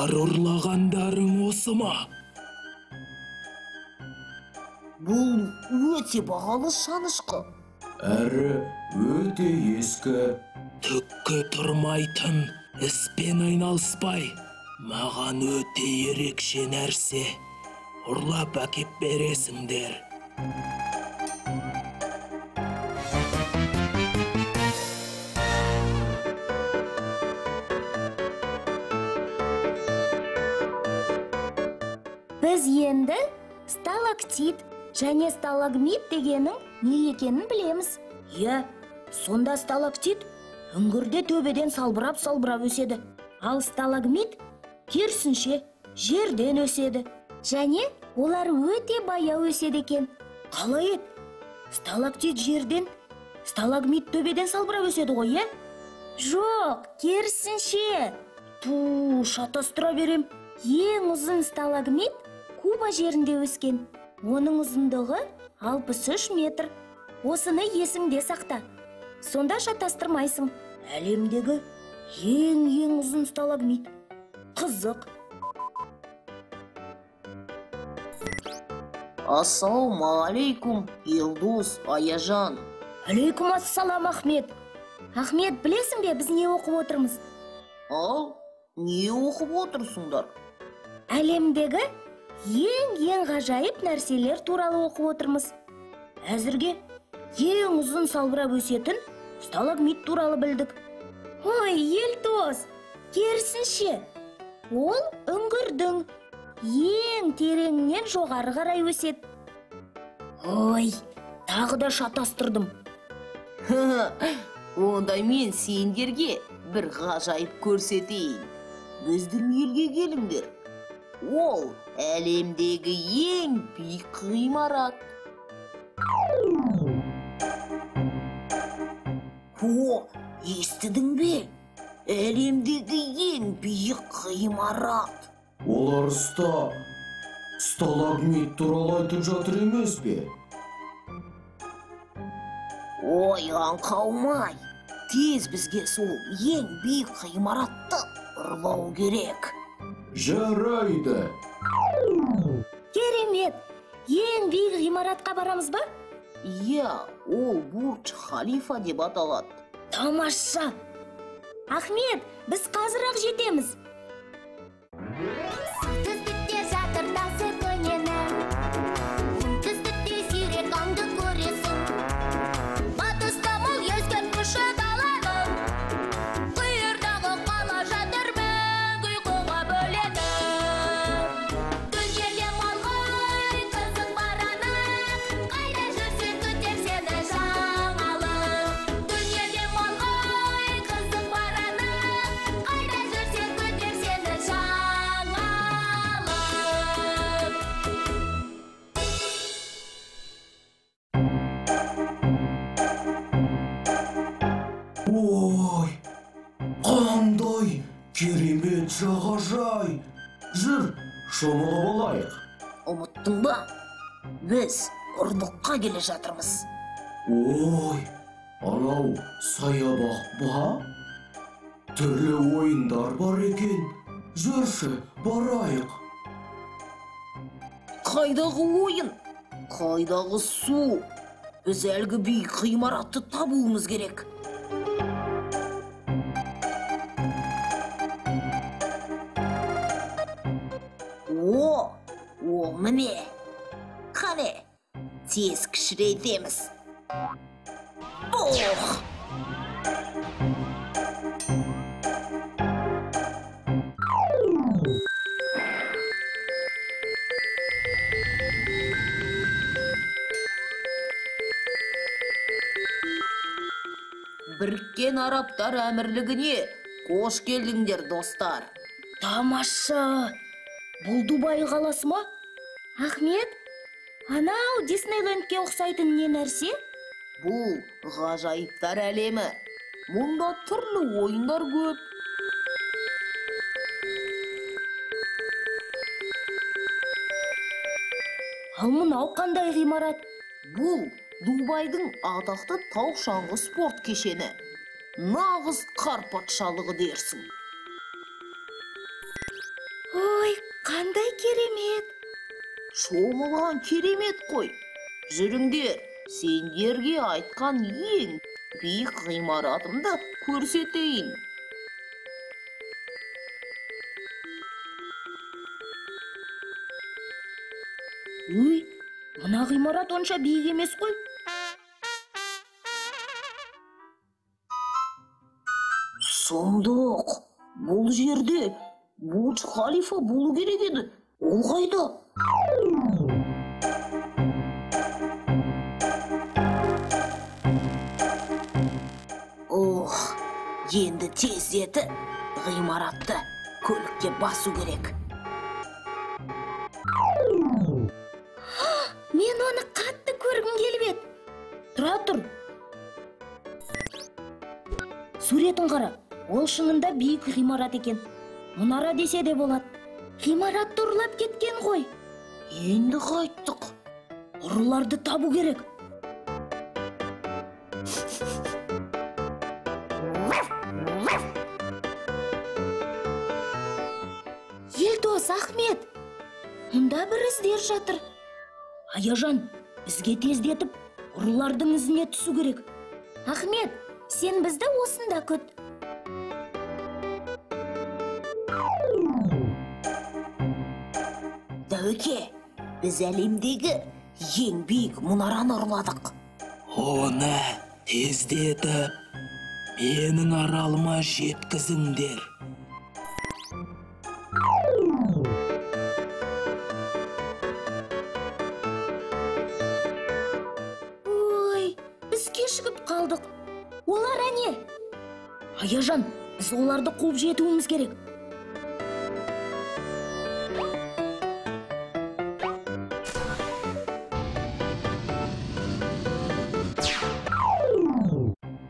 Бар ұрлагандарың осы ма? Бұл өте бағалы шанышқы. Әрі өте ескі. Түкке тұрмайтын іспен айналыспай, маған өте ерекше нәрсе ұрлап әкеп бересіңдер. Біз енді сталактит және сталагмит дегенің не екенін білеміз. Иә, сонда сталактит үңгірде төбеден салбырап өседі. Ал сталагмит керісінше жерден өседі. Және олар өте баяу өседі екен. Қалай еді? Сталактит жерден, сталагмит төбеден салбырап өседі ғой, е? Жоқ, керісінше. Шатастыра берем. Ең ұзын сталагмит Куба жерінде өскен. Оның ұзындығы 63 метр. Осыны есіңде сақта. Сонда шатастырмайсың. Әлемдегі ең ұзын сталагмит. Қызық. Ассалаумағалейкум, Елдос, Аяжан. Алейкум ассалам, Ахмет. Ахмет, білесің бе, біз не оқып отырмыз? Ал, не оқып отырсыңдар? Әлемдегі ең ғажайып нәрселер туралы оқып отырмыз. Әзірге ең ұзын салбырап өсетін сталагмит туралы білдік. Ой, Елдос, керісінше. Ол үңгірдің ең тереңнен жоғары қарай өседі. Ой, тағы да шатастырдым. Онда мен сендерге бір ғажайып көрсетейін. Біздің елге келіңдер. Ол әлемдегі ең биік ғимарат. Естідің бе? Әлемдегі ең биік ғимарат. Олар сталагмит туралы айтып жатыр емес пе? Ой, аңқаумай. Тез бізге сол ең биік ғимаратты ұрлау керек. Жарайды. Керемет! Ең биік ғимаратқа барамыз ба? Иә, ол Бурдж Халифа деп аталады. Тамаша! Ахмет, біз қазір-ақ жетеміз. Түстікте жатыр тасы көнені, түстікте сирек аңды көресің. Батыста мол ескерткіші даланың, қиырдағы қала жатыр мәңгі ұйқыға бөленіп. Дүниеде мол ғой қызық бар ана, қайда жүрсең күтер сені жаңалық. Дүниеде мол ғой қызық бар ана, қайда жүрсең күтер сені жаңалық. Ой, қандай керемет жағажай. Жүр, шомылып алайық. Ұмыттың ба? Біз ұрлыққа келе жатырмыз. Ой, анау саябақ ба? Түрлі ойындар бар екен. Жүрші, барайық. Қайдағы ойын? Қайдағы су? Біз әлгі биік ғимаратты табуымыз керек. О, міне. Қане, тез кішірейтеміз. Біріккен Арабтар әмірлігіне қош келдіңдер, достар. Тамаша! Бұл Дубай қаласы ма? Ахмет, анау Диснейлендке ұқсайтын не нәрсе? Бұл ғажайыптар әлемі. Мұнда түрлі ойындар көп. Ал мынау қандай ғимарат? Бұл Дубайдың атақты тау шаңғы спорт кешені. Нағыз қар патшалығы дерсің. қандай керемет! Шомылған керемет қой. Жүріңдер, сендерге айтқан ең биік ғимаратымды көрсетейін. Өй, мына ғимарат онша биік емес қой. Сұмдық, бұл жерде Бурдж-Халифа болу керек еді. Ол қайда? Ох, енді тездетіп ғимаратты көлікке басу керек. Мен оны қатты көргім келіп еді. Тұра тұр. Суретін қара. Ол шынында биік ғимарат екен. Мұнара десе де болады. Ғимаратты ұрлап кеткен ғой. Енді қайттық. Ұрыларды табу керек. Елдос, Ахмет, мұнда бір іздер жатыр. Аяжан, бізге тездетіп, ұрылардың ізіне түсу керек. Ахмет, сен бізді осында күт. Дәуке, біз әлемдегі ең биік мұнараны ұрладық. Оны тездетіп, менің аралыма жеткізіңдер. Ой, біз кешігіп қалдық. Олар әне? Аяжан, біз оларды қуып жетуіміз керек.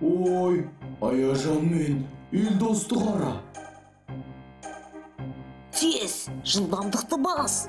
Ой, Аяжан мен Елдосты қара. Тез, жылдамдықты бас.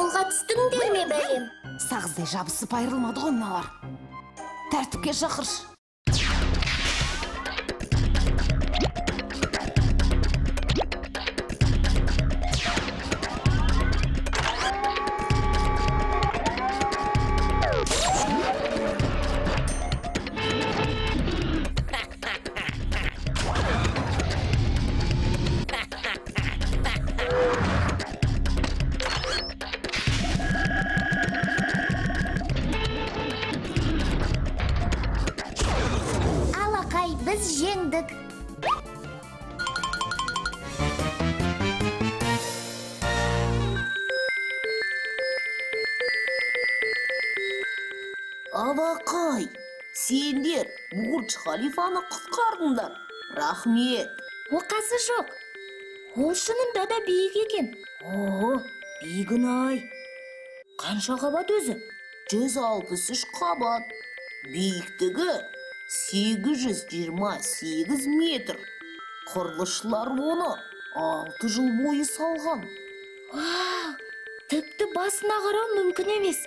Олға түстіңдер ме бәлем? Сағыздай жабысып айырылмады ғой мыналар. Тәртіпке шақыршы. Алақай, біз жеңдік. Алақай, сендер Бурдж-Халифаны құтқардыңдар. Рахмет. Оқасы жоқ. Ол шынында да биік екен. О, биігін-ай. Қанша қабат өзі? 163 қабат. Биіктігі 828 метр. Құрылысшылар оны 6 жыл бойы салған. Вау, тіпті басына қарау мүмкін емес.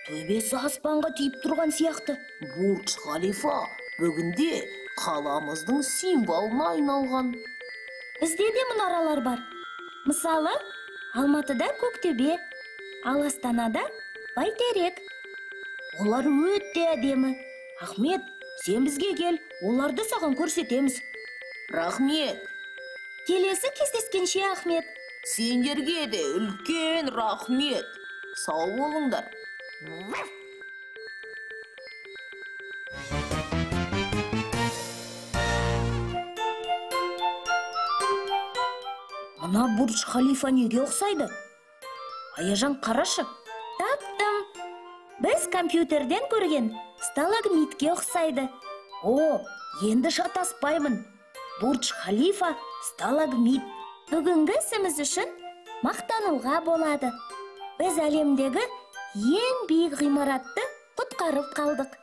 Төбесі аспанға тиіп тұрған сияқты. Бурдж-Халифа бүгінде қаламыздың символына айналған. Бізде де мұнаралар бар. Мысалы, Алматыда Көктөбе, ал Астанада Бәйтерек. Олар өте әдемі. Ахмет, сен бізге кел, оларды саған көрсетеміз. Рахмет. Келесі кездескенше, Ахмет. Сендерге де үлкен рахмет. Сау болыңдар. Ана Бурдж-Халифа неге ұқсайды? Аяжан, қарашы. Таптым. Біз компьютерден көрген сталагмитке ұқсайды. О, енді шатаспаймын. Бурдж Халифа сталагмит. Бүгінгі ісіміз үшін мақтануға болады. Біз әлемдегі ең биік ғимаратты құтқарып қалдық.